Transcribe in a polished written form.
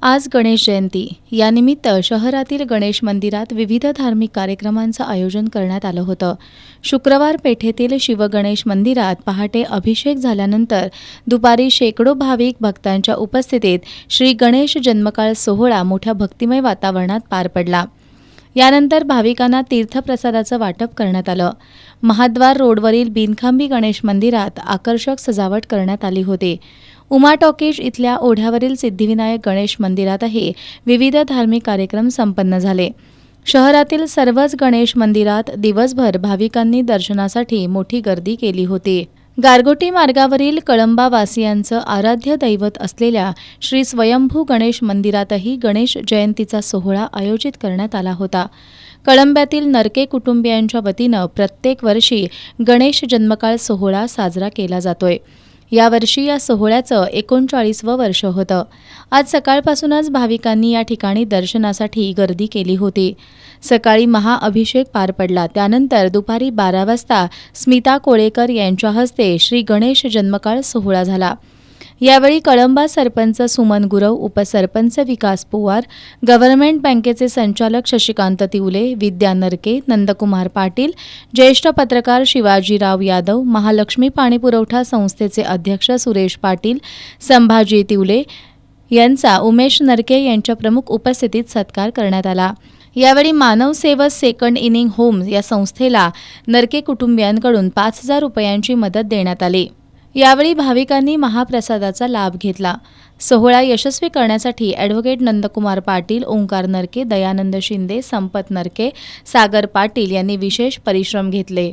आज गणेश जयंती यानिमित्त शहरातील गणेश मंदिरात विविध धार्मिक कार्यक्रमांचं आयोजन करण्यात आलं होतं. शुक्रवार पेठेतील शिवगणेश मंदिरात पहाटे अभिषेक झाल्यानंतर दुपारी शेकडो भाविक भक्तांच्या उपस्थितीत श्री गणेश जन्मकाळ सोहळा मोठ्या भक्तिमय वातावरणात पार पडला. यानंतर भाविकांना तीर्थप्रसादाचं वाटप करण्यात आलं. महाद्वार रोडवरील बिनखांबी गणेश मंदिरात आकर्षक सजावट करण्यात आली होती. उमा टॉकीज इथल्या ओढ्यावरील सिद्धिविनायक गणेश मंदिरातही विविध धार्मिक कार्यक्रम संपन्न झाले. शहरातील सर्वच गणेश मंदिरात दिवसभर भाविकांनी दर्शनासाठी मोठी गर्दी केली होती. गारगोटी मार्गावरील कळंबावासियांचं आराध्य दैवत असलेल्या श्री स्वयंभू गणेश मंदिरातही गणेश जयंतीचा सोहळा आयोजित करण्यात आला होता. कळंब्यातील नरके कुटुंबियांच्या वतीनं प्रत्येक वर्षी गणेश जन्मकाळ सोहळा साजरा केला जातोय. यावर्षी या सोहळ्याचं 39वं वर्ष होतं. आज सकाळपासूनच भाविकांनी या ठिकाणी दर्शनासाठी गर्दी केली होती. सकाळी महाअभिषेक पार पडला. त्यानंतर दुपारी 12 वाजता स्मिता कोळेकर यांच्या हस्ते श्री गणेश जन्मकाळ सोहळा झाला. यावेळी कळंबा सरपंच सुमन गुरव, उपसरपंच विकास पोवार, गव्हर्नमेंट बँकेचे संचालक शशिकांत तिवले, विद्या नरके, नंदकुमार पाटील, ज्येष्ठ पत्रकार शिवाजीराव यादव, महालक्ष्मी पाणीपुरवठा संस्थेचे अध्यक्ष सुरेश पाटील, संभाजी तिवले यांचा उमेश नरके यांच्या प्रमुख उपस्थितीत सत्कार करण्यात आला. यावेळी मानव सेवक सेकंड इनिंग होम या संस्थेला नरके कुटुंबियांकडून 5,000 रुपयांची मदत देण्यात आली. यावेळी भाविकांनी महाप्रसादाचा लाभ घेतला. सोहळा यशस्वी करण्यासाठी ॲडव्होकेट नंदकुमार पाटील, ओंकार नरके, दयानंद शिंदे, संपत नरके, सागर पाटील यांनी विशेष परिश्रम घेतले.